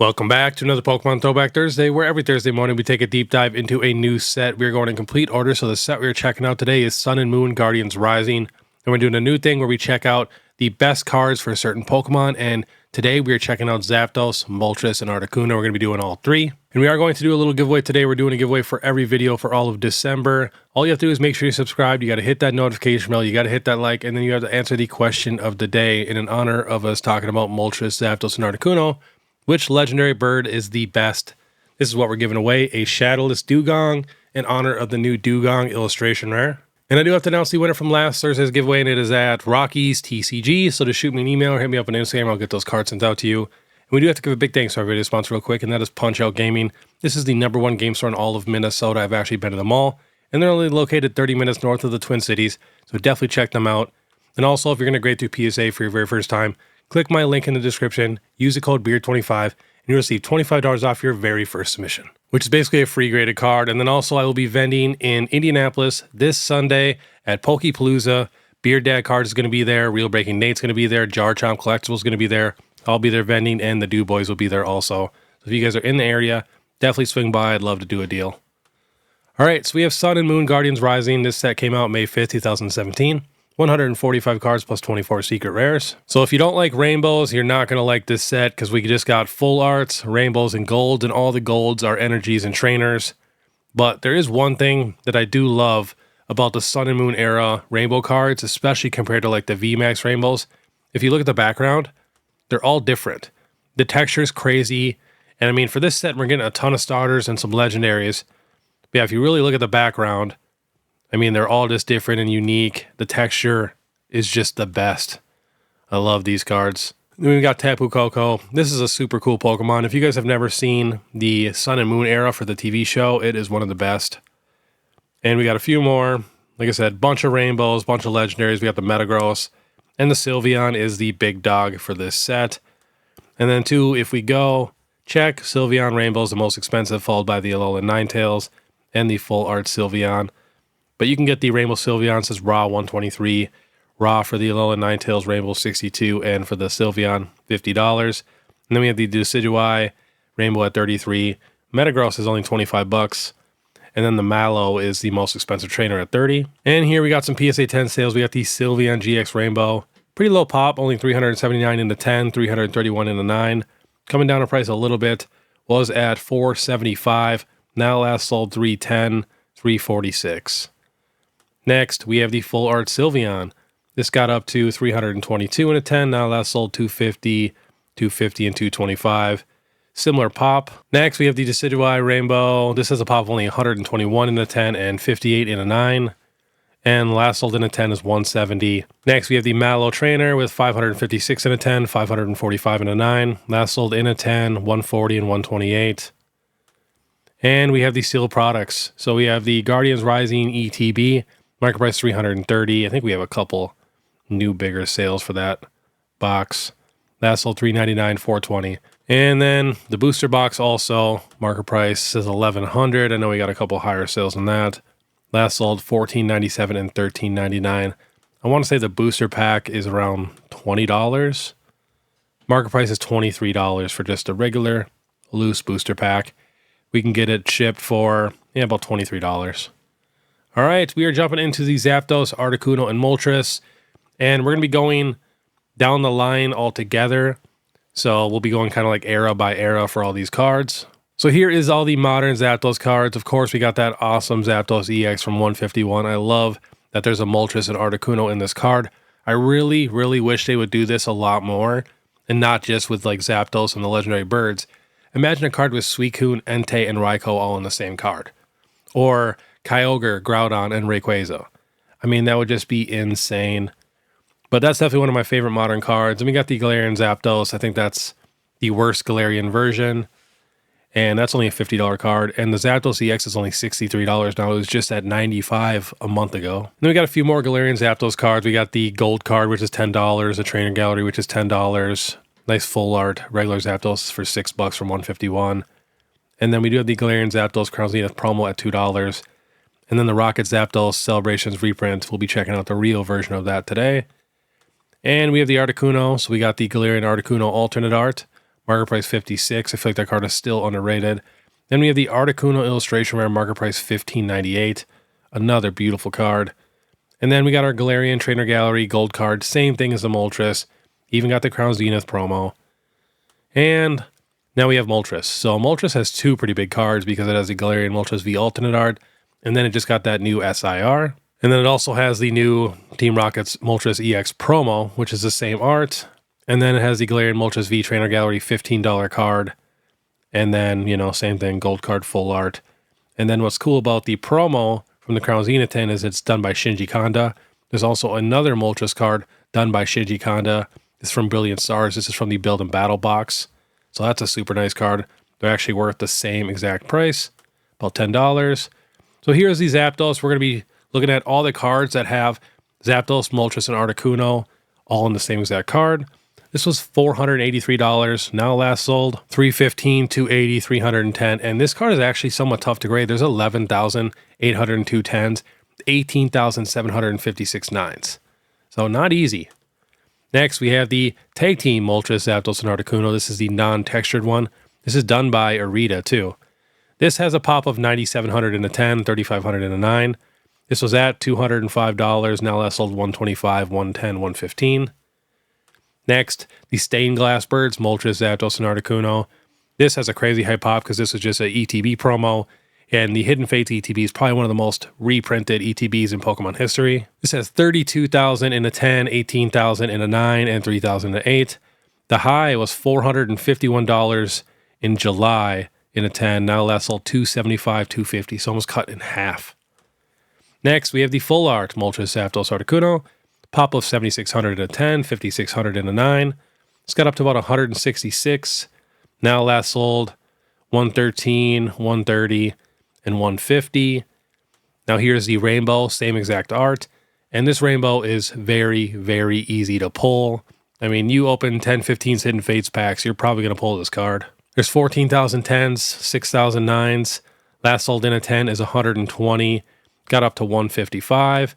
Welcome back to another Pokemon Throwback Thursday, where every Thursday morning we take a deep dive into a new set. We're going in complete order, so the set we're checking out today is Sun and Moon Guardians Rising. And we're doing a new thing where we check out the best cards for a certain Pokemon, and today we're checking out ZAPDOS, Moltres, and Articuno. We're going to be doing all three. And we are going to do a little giveaway today. We're doing a giveaway for every video for all of December. All you have to do is make sure you're subscribed. You got to hit that notification bell. You got to hit that like, and then you have to answer the question of the day in honor of us talking about Moltres, ZAPDOS, and Articuno. Which legendary bird is the best? This is what we're giving away, a Shadowless Dugong in honor of the new Dugong illustration rare. And I do have to announce the winner from last Thursday's giveaway, and it is at Rocky's TCG. So just shoot me an email or hit me up on Instagram. I'll get those cards sent out to you. And we do have to give a big thanks to our video sponsor real quick, and that is Punch-Out Gaming. This is the #1 game store in all of Minnesota. I've actually been to them all, and they're only located 30 minutes north of the Twin Cities. So definitely check them out. And also, if you're going to grade through PSA for your very first time, click my link in the description, use the code BEARD25, and you'll receive $25 off your very first submission, which is basically a free graded card. And then also I will be vending in Indianapolis this Sunday at Pokepalooza. Beard Dad Card is going to be there. Real Breaking Nate's going to be there. Jar Chomp Collectibles is going to be there. I'll be there vending, and the Do Boys will be there also. So if you guys are in the area, definitely swing by. I'd love to do a deal. All right, so we have Sun and Moon Guardians Rising. This set came out May 5th, 2017. 145 cards plus 24 secret rares. So if you don't like rainbows, you're not going to like this set because we just got full arts, rainbows, and golds, and all the golds are energies and trainers. But there is one thing that I do love about the Sun and Moon era rainbow cards, especially compared to like the VMAX rainbows. If you look at the background, they're all different. The texture is crazy. And I mean, for this set, we're getting a ton of starters and some legendaries. But yeah, if you really look at the background, I mean, they're all just different and unique. The texture is just the best. I love these cards. Then we got Tapu Koko. This is a super cool Pokemon. If you guys have never seen the Sun and Moon era for the TV show, it is one of the best. And we got a few more. Like I said, bunch of rainbows, bunch of legendaries. We got the Metagross. And the Sylveon is the big dog for this set. And then two, if we go, check Sylveon Rainbow is the most expensive, followed by the Alolan Ninetales and the Full Art Sylveon. But you can get the Rainbow Sylveon, says Raw 123, Raw for the Alolan Ninetales Rainbow 62, and for the Sylveon $50. And then we have the Decidueye Rainbow at 33. Metagross is only 25 bucks. And then the Mallow is the most expensive trainer at 30. And here we got some PSA 10 sales. We got the Sylveon GX Rainbow. Pretty low pop, only 379 into 10, 331 into 9. Coming down in price a little bit. Was at 475. Now last sold 310, 346. Next, we have the Full Art Sylveon. This got up to 322 and a 10. Now that's sold 250, 250, and 225. Similar pop. Next, we have the Decidueye Rainbow. This has a pop of only 121 in a 10 and 58 in a 9. And last sold in a 10 is 170. Next, we have the Mallow Trainer with 556 in a 10, 545 in a 9. Last sold in a 10, 140 and 128. And we have the Seal products. So we have the Guardians Rising ETB. Market price 330. I think we have a couple new bigger sales for that box. That sold 399, 420. And then the booster box also, market price says 1100. I know we got a couple higher sales than that. Last sold 1497 and 1399. I want to say the booster pack is around $20. Market price is $23 for just a regular loose booster pack. We can get it shipped for about $23. All right, we are jumping into the ZAPDOS, Articuno, and Moltres, and we're going to be going down the line all together. So we'll be going kind of like era by era for all these cards. So here is all the modern ZAPDOS cards. Of course, we got that awesome ZAPDOS EX from 151. I love that there's a Moltres and Articuno in this card. I really, really wish they would do this a lot more, and not just with like ZAPDOS and the legendary birds. Imagine a card with Suicune, Entei, and Raikou all in the same card. Or Kyogre, Groudon, and Rayquaza. I mean, that would just be insane. But that's definitely one of my favorite modern cards. And we got the Galarian Zapdos. I think that's the worst Galarian version. And that's only a $50 card. And the Zapdos EX is only $63 now. It was just at $95 a month ago. Then we got a few more Galarian Zapdos cards. We got the Gold card, which is $10. The Trainer Gallery, which is $10. Nice full art. Regular Zapdos for $6 from 151. And then we do have the Galarian Zapdos Crown Zenith promo at $2. And then the Rocket Zapdos Celebrations reprint. We'll be checking out the real version of that today. And we have the Articuno. So we got the Galarian Articuno alternate art. market price 56. I feel like that card is still underrated. Then we have the Articuno illustration rare, market price 15.98. Another beautiful card. And then we got our Galarian Trainer Gallery gold card. Same thing as the Moltres. Even got the Crown Zenith promo. And now we have Moltres. So Moltres has two pretty big cards because it has the Galarian Moltres V alternate art. And then it just got that new SIR. And then it also has the new Team Rocket's Moltres EX promo, which is the same art. And then it has the Galarian Moltres V Trainer Gallery $15 card. And then, you know, same thing, gold card, full art. And then what's cool about the promo from the Crown Zenith 10 is it's done by Shinji Kanda. There's also another Moltres card done by Shinji Kanda. It's from Brilliant Stars. This is from the Build and Battle box. So that's a super nice card. They're actually worth the same exact price, about $10. So here's the ZAPDOS. We're going to be looking at all the cards that have ZAPDOS, Moltres, and Articuno all in the same exact card. This was $483. Now last sold $315, $280, $310. And this card is actually somewhat tough to grade. There's 11,802 10s, 18,756 9s. So not easy. Next, we have the Tag Team Moltres, ZAPDOS, and Articuno. This is the non-textured one. This is done by Arita too. This has a pop of 9,700 in a 10, 3,500 in a 9. This was at $205. Now last sold $125, $110, $115. Next, the Stained Glass Birds, Moltres, ZAPDOS, and Articuno. This has a crazy high pop because this was just an ETB promo, and the Hidden Fates ETB is probably one of the most reprinted ETBs in Pokemon history. This has 32,000 in a 10, 18,000 in a 9, and 3,000 in a 8. The high was $451 in July in a 10. Now last sold $275, $250, so almost cut in half. Next, we have the Full Art Moltres, ZAPDOS, Articuno. Pop of 7,600 in a 10, 5,600 in a 9. It's got up to about 166. Now last sold 113, 130, and 150. Now here's the rainbow, same exact art. And this rainbow is very, very easy to pull. I mean, you open 10, 15 Hidden Fates packs, you're probably going to pull this card. There's 14,000 10s, 6,000 9s. Last sold in a 10 is 120. Got up to 155.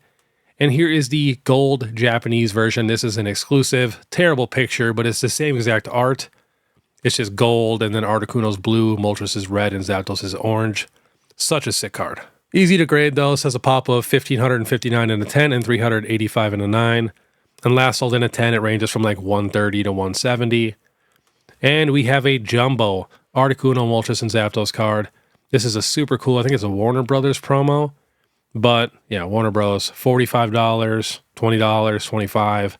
And here is the gold Japanese version. This is an exclusive, terrible picture, but it's the same exact art. It's just gold, and then Articuno's blue, Moltres is red, and ZAPDOS is orange. Such a sick card. Easy to grade though. This has a pop of 1,559 in a 10 and 385 in a 9. And last sold in a 10, it ranges from like 130 to 170. And we have a jumbo Articuno, Moltres, and ZAPDOS card. This is a super cool, I think it's a Warner Brothers promo. But yeah, Warner Bros. $45, $20, $25.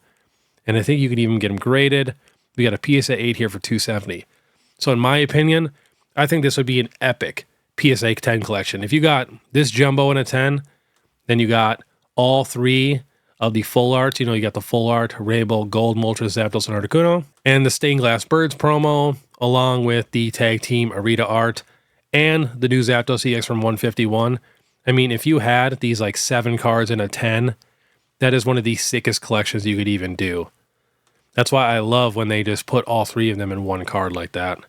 And I think you can even get them graded. We got a PSA 8 here for $270. So in my opinion, I think this would be an epic PSA 10 collection. If you got this jumbo in a 10, then you got all three of the full arts. You know, you got the full art, Rainbow, Gold, Moltres, ZAPDOS, and Articuno. And the Stained Glass Birds promo, along with the Tag Team Arita art, and the new ZAPDOS EX from 151. I mean, if you had these like 7 cards in a 10, that is one of the sickest collections you could even do. That's why I love when they just put all 3 of them in one card like that.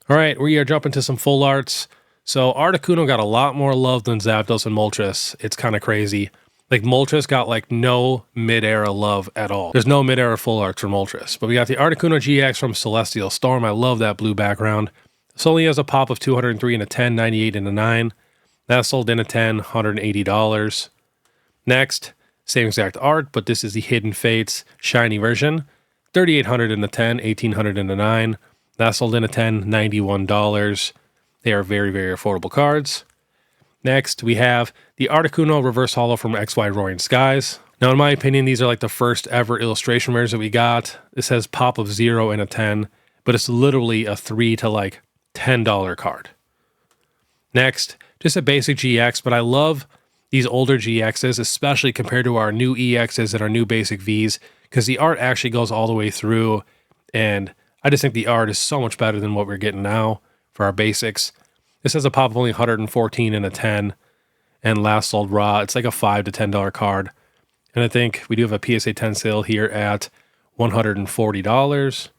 All right, we are jumping to some full arts. So Articuno got a lot more love than ZAPDOS and Moltres. It's kind of crazy. Like Moltres got like no mid-era love at all. There's no mid-era full arts for Moltres. But we got the Articuno GX from Celestial Storm. I love that blue background. This only has a pop of 203 in a 10, 98 in a 9. That sold in a 10, $180. Next, same exact art, but this is the Hidden Fates shiny version. 3,800 in a 10, 1,800 in a 9. That sold in a 10, $91. They are very, very affordable cards. Next, we have the Articuno Reverse Holo from XY Roaring Skies. Now, in my opinion, these are like the first ever illustration rares that we got. This has pop of 0 in a 10, but it's literally a $3 to like $10 card. Next, just a basic GX, but I love these older GXs, especially compared to our new EXs and our new basic Vs, because the art actually goes all the way through, and I just think the art is so much better than what we're getting now for our basics. This has a pop of only 114 in a 10, and last sold raw. It's like a $5 to $10 card, and I think we do have a PSA 10 sale here at $140.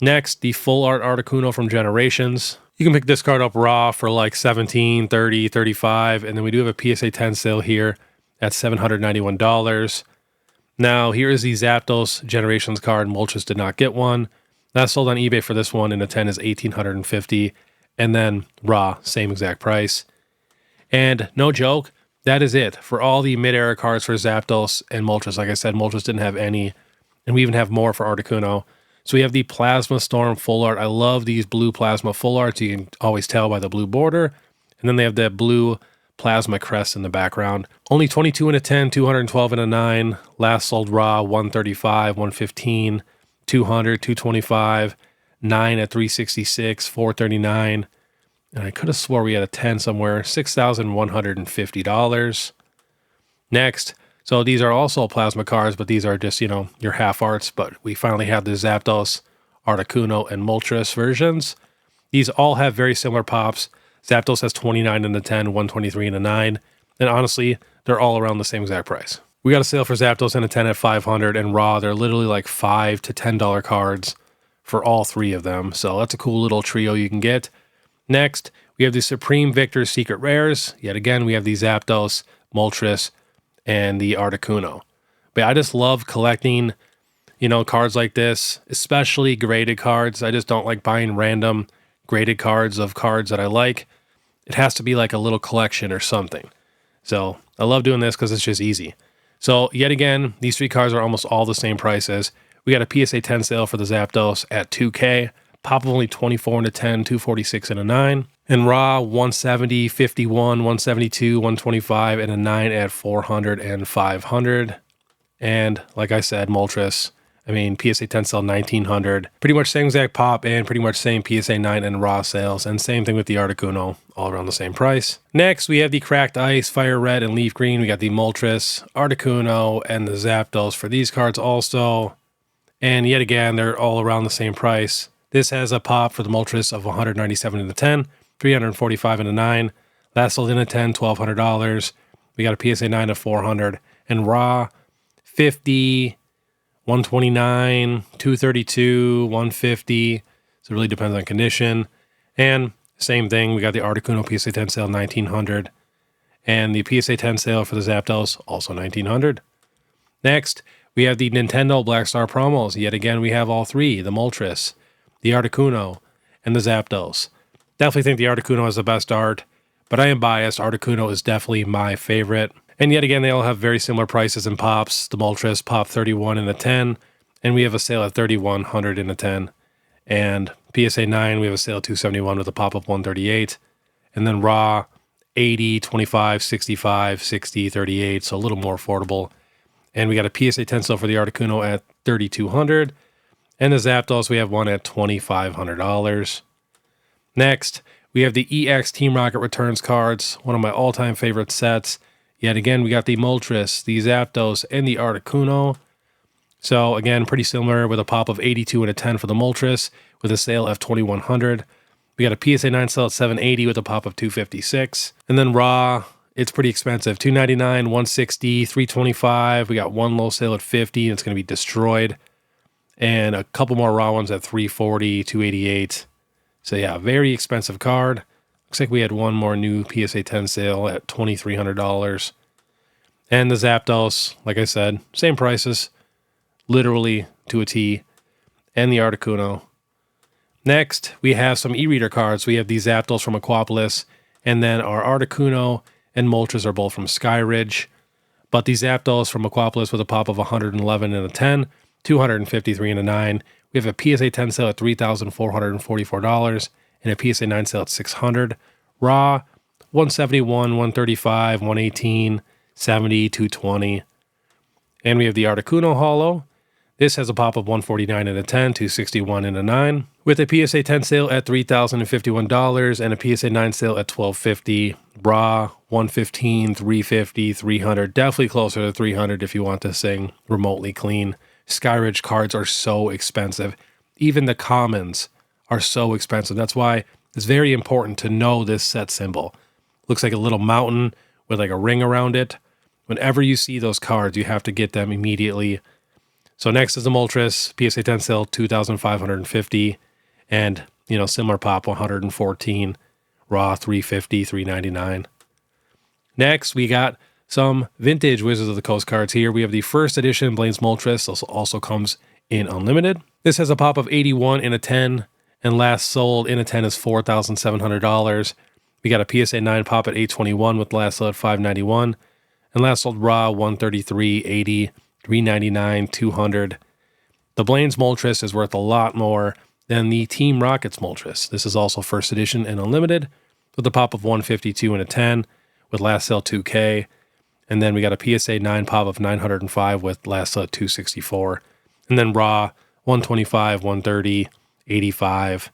Next, the full art Articuno from Generations. You can pick this card up raw for like 17, 30, 35, and then we do have a PSA 10 sale here at $791. Now, here is the ZAPDOS Generations card. Moltres did not get one. That sold on eBay for this one in a 10 is $1,850. And then raw, same exact price. And no joke, that is it for all the mid-era cards for ZAPDOS and MOLTRES. Like I said, MOLTRES didn't have any, and we even have more for Articuno. So we have the Plasma Storm Full Art. I love these blue Plasma Full Arts. You can always tell by the blue border. And then they have that blue Plasma crest in the background. Only 22 in a 10, 212 in a 9. Last sold raw, 135, 115, 200, 225, 9 at 366, 439. And I could have swore we had a 10 somewhere, $6,150. Next, so these are also plasma cards, but these are just, you know, your half arts. But we finally have the ZAPDOS, Articuno, and MOLTRES versions. These all have very similar pops. ZAPDOS has 29 in a 10, 123 in a 9. And honestly, they're all around the same exact price. We got a sale for ZAPDOS in a 10 at 500, and raw, they're literally like $5 to $10 cards for all three of them. So that's a cool little trio you can get. Next, we have the Supreme Victor Secret Rares. Yet again, we have the ZAPDOS, MOLTRES, and the Articuno. But I just love collecting, you know, cards like this, especially graded cards. I just don't like buying random graded cards of cards that I like. It has to be like a little collection or something. So I love doing this because it's just easy. So yet again, these three cards are almost all the same prices. We got a PSA 10 sale for the ZAPDOS at $2K. Pop of only 24 in a 10, 246 in a 9. And raw, 170, 51, 172, 125, and a 9 at 400 and 500. And like I said, MOLTRES, I mean, PSA 10 sale 1900. Pretty much same exact pop and pretty much same PSA 9 and raw sales. And same thing with the Articuno, all around the same price. Next, we have the Cracked Ice, Fire Red, and Leaf Green. We got the MOLTRES, Articuno, and the ZAPDOS for these cards also. And yet again, they're all around the same price. This has a pop for the MOLTRES of 197 in a 10, 345 in a 9. Last sold in a 10, $1,200. We got a PSA 9 of 400. And raw, 50, 129, 232, 150. So it really depends on condition. And same thing, we got the Articuno PSA 10 sale, 1900. And the PSA 10 sale for the ZAPDOS, also 1900. Next, we have the Nintendo Black Star promos. Yet again, we have all three, the MOLTRES, the Articuno, and the ZAPDOS. Definitely think the Articuno has the best art, but I am biased. Articuno is definitely my favorite. And yet again, they all have very similar prices and pops. The MOLTRES pop 31 in a 10, and we have a sale at 3,100 in a 10. And PSA 9, we have a sale at 271 with a pop of 138. And then raw, 80, 25, 65, 60, 38, so a little more affordable. And we got a PSA 10 sale for the Articuno at 3,200. And the ZAPDOS, we have one at $2,500. Next, we have the EX Team Rocket Returns cards, one of my all-time favorite sets. Yet again, we got the MOLTRES, the ZAPDOS, and the Articuno. So again, pretty similar with a pop of 82 and a 10 for the MOLTRES with a sale of 2,100. We got a PSA 9 sale at 780 with a pop of 256. And then raw, it's pretty expensive. 299, 160, 325. We got one low sale at 50, and it's going to be destroyed. And a couple more raw ones at 340, 288. So yeah, very expensive card. Looks like we had one more new PSA 10 sale at $2,300. And the ZAPDOS, like I said, same prices, literally to a T. And the Articuno. Next, we have some e-reader cards. We have the ZAPDOS from Aquapolis, and then our Articuno and MOLTRES are both from Skyridge. But the ZAPDOS from Aquapolis with a pop of 111 and a 10, 253 and a 9. We have a PSA 10 sale at $3,444 and a PSA 9 sale at $600. Raw, 171, 135, 118, 70, 220. And we have the Articuno Holo. This has a pop of 149 and a 10, 261 and a 9. With a PSA 10 sale at $3,051 and a PSA 9 sale at $1,250. Raw, 115, 350, 300. Definitely closer to 300 if you want to sing remotely clean. Skyridge cards are so expensive. Even the commons are so expensive. That's why it's very important to know this set symbol. Looks like a little mountain with like a ring around it. Whenever you see those cards, you have to get them immediately. So next is the MOLTRES, PSA 10 sale, $2,550. And, you know, similar pop, 114. Raw, 350, 399. Next, we got some vintage Wizards of the Coast cards here. We have the first edition Blaine's MOLTRES. Also comes in unlimited. This has a pop of 81 in a 10, and last sold in a 10 is $4,700. We got a PSA 9 pop at 821 with last sold at 591, and last sold raw 133, 80, 399, 200. The Blaine's Moltres is worth a lot more than the Team Rocket's Moltres. This is also first edition and unlimited with a pop of 152 in a 10 with last sale 2K. And then we got a PSA 9 pop of 905 with last sale at 264. And then raw 125, 130, 85,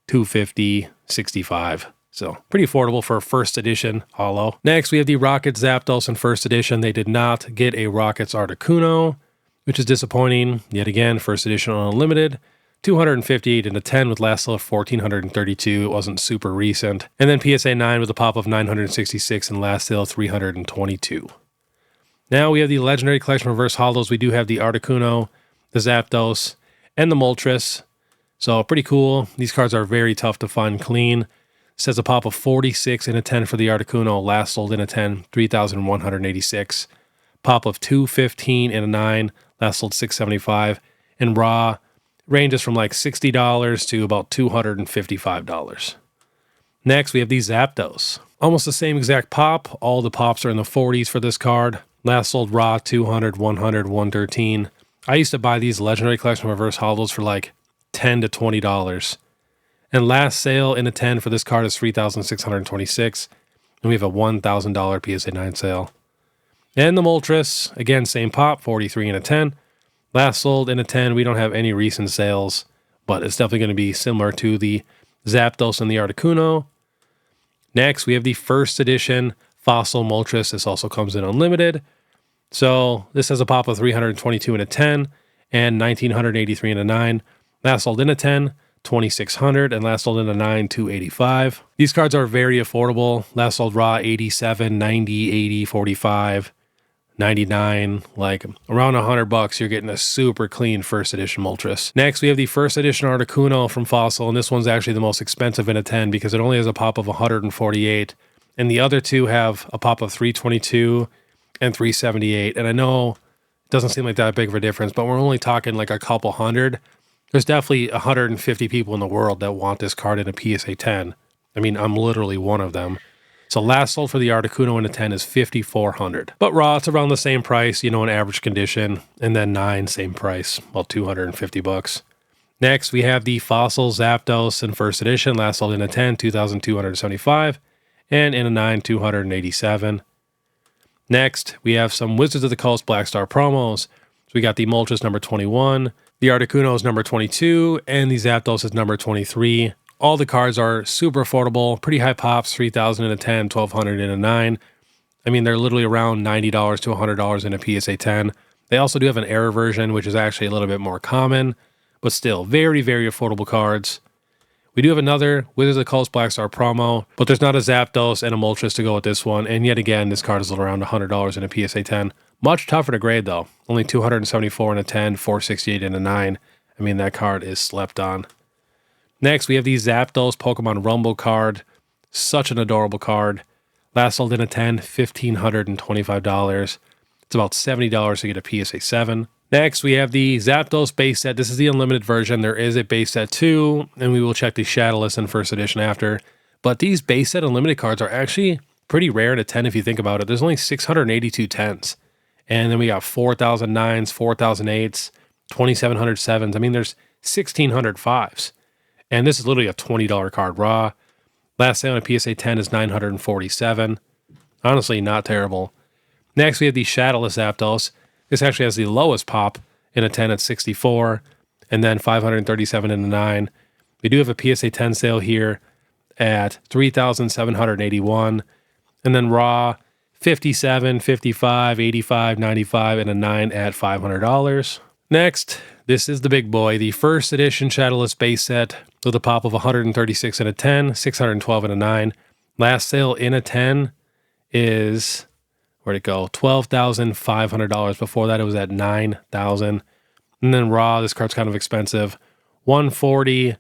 250, 65. So pretty affordable for a first edition holo. Next, we have the Rockets Zapdos in first edition. They did not get a Rockets Articuno, which is disappointing. Yet again, first edition unlimited. 258 in a 10 with last sale of 1,432. It wasn't super recent. And then PSA 9 with a pop of 966 and last sale 322. Now we have the Legendary Collection Reverse Holos. We do have the Articuno, the Zapdos, and the Moltres. So pretty cool. These cards are very tough to find clean. It says a pop of 46 in a 10 for the Articuno. Last sold in a 10, 3,186. Pop of 215 in a 9. Last sold 675. And raw ranges from like $60 to about $255. Next, we have the Zapdos. Almost the same exact pop. All the pops are in the 40s for this card. Last sold raw 200, 100, 113. I used to buy these Legendary Collection Reverse Holos for like $10 to $20. And last sale in a 10 for this card is $3,626. And we have a $1,000 PSA 9 sale. And the Moltres, again, same pop, 43 in a 10. Last sold in a 10, we don't have any recent sales, but it's definitely going to be similar to the Zapdos and the Articuno. Next, we have the first edition Fossil Moltres. This also comes in unlimited. So this has a pop of 322 in a 10 and 1,983 in a 9. Last sold in a 10, 2,600, and last sold in a 9, 285. These cards are very affordable. Last sold raw 87, 90, 80, 45. 99, like around $100, you're getting a super clean first edition Moltres. Next, we have the first edition Articuno from Fossil, and this one's actually the most expensive in a 10 because it only has a pop of 148, and the other two have a pop of 322 and 378. And I know it doesn't seem like that big of a difference, but we're only talking like a couple hundred. There's definitely 150 people in the world that want this card in a PSA 10. I mean, I'm literally one of them. So last sold for the Articuno in a 10 is $5,400. But raw, it's around the same price, you know, in average condition. And then 9, same price, about $250. Next, we have the Fossil Zapdos in first edition. Last sold in a 10, $2,275. And in a 9, $287. Next, we have some Wizards of the Coast Black Star promos. So we got the Moltres number 21, the Articuno is number 22, and the Zapdos is number 23. All the cards are super affordable, pretty high pops, 3,000 in a 10, 1,200 in a 9. I mean, they're literally around $90 to $100 in a PSA 10. They also do have an error version, which is actually a little bit more common, but still very, very affordable cards. We do have another Wizards of the Coast Black Star promo, but there's not a Zapdos and a Moltres to go with this one. And yet again, this card is around $100 in a PSA 10. Much tougher to grade though. Only 274 in a 10, 468 in a 9. I mean, that card is slept on. Next, we have the Zapdos Pokemon Rumble card. Such an adorable card. Last sold in a 10, $1,525. It's about $70 to get a PSA 7. Next, we have the Zapdos base set. This is the unlimited version. There is a base set too, and we will check the Shadowless in first edition after. But these base set unlimited cards are actually pretty rare in a 10 if you think about it. There's only 682 10s. And then we got 4,000 9s, 4,000 8s, 2,700 7s. I mean, there's 1,600 5s. And this is literally a $20 card raw. Last sale on a PSA 10 is $947. Honestly, not terrible. Next, we have the Shadowless Zapdos. This actually has the lowest pop in a 10 at 64, and then 537 in a 9. We do have a PSA 10 sale here at 3,781, and then raw 57, 55, 85, 95, and a 9 at $500. Next, this is the big boy, the first edition Shadowless base set with a pop of 136 in a 10, 612 in a 9. Last sale in a 10 is, where'd it go? $12,500. Before that, it was at $9,000. And then raw, this card's kind of expensive. 140,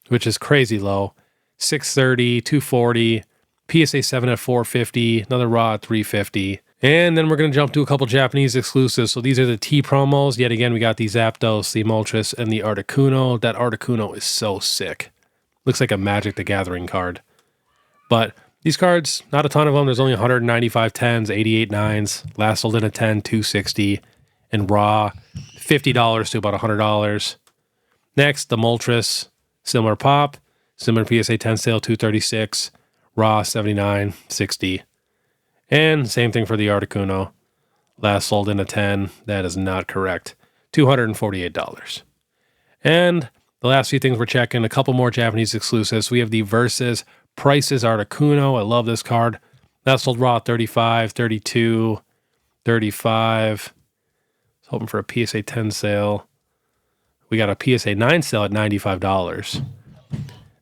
which is crazy low. 630, 240, PSA 7 at 450, another raw at 350. And then we're going to jump to a couple Japanese exclusives. So these are the T promos. Yet again, we got the ZAPDOS, the MOLTRES, and the ARTICUNO. That ARTICUNO is so sick. Looks like a Magic the Gathering card. But these cards, not a ton of them. There's only 195 10s, 88 9s. Last sold in a 10, 260. And raw, $50 to about $100. Next, the MOLTRES, similar pop. Similar PSA 10 sale, 236. Raw, 79, 60. And same thing for the ARTICUNO. Last sold in a 10. That is not correct. $248. And the last few things we're checking, a couple more Japanese exclusives. We have the Versus Prices ARTICUNO. I love this card. That sold raw 35, 32, 35. Hoping for a PSA 10 sale. We got a PSA 9 sale at $95.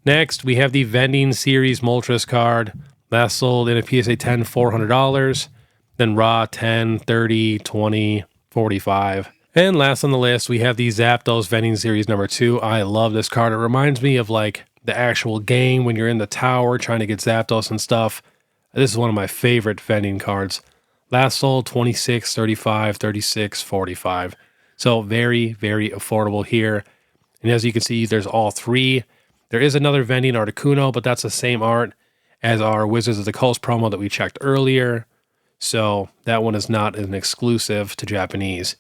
Next, we have the Vending Series MOLTRES card. Last sold in a PSA 10, $400. Then raw 10, 30, 20, 45. And last on the list, we have the ZAPDOS Vending Series number 2. I love this card. It reminds me of like the actual game when you're in the tower trying to get ZAPDOS and stuff. This is one of my favorite vending cards. Last sold 26, 35, 36, 45. So very, very affordable here. And as you can see, there's all three. There is another vending ARTICUNO, but that's the same art as our Wizards of the Coast promo that we checked earlier. So that one is not an exclusive to Japanese.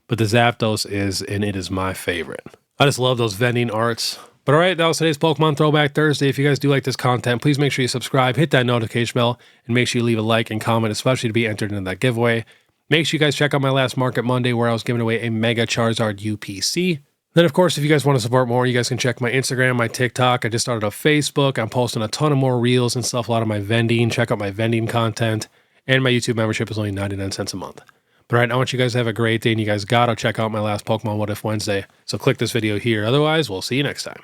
But the ZAPDOS is, and it is my favorite. I just love those vending arts. But all right, that was today's Pokemon Throwback Thursday. If you guys do like this content, please make sure you subscribe, hit that notification bell, and make sure you leave a like and comment, especially to be entered into that giveaway. Make sure you guys check out my last Market Monday where I was giving away a Mega Charizard UPC. Then, of course, if you guys want to support more, you guys can check my Instagram, my TikTok. I just started a Facebook. I'm posting a ton of more reels and stuff, a lot of my vending. Check out my vending content. And my YouTube membership is only 99 cents a month. But all right, I want you guys to have a great day, and you guys gotta check out my last Pokemon What If Wednesday. So click this video here. Otherwise, we'll see you next time.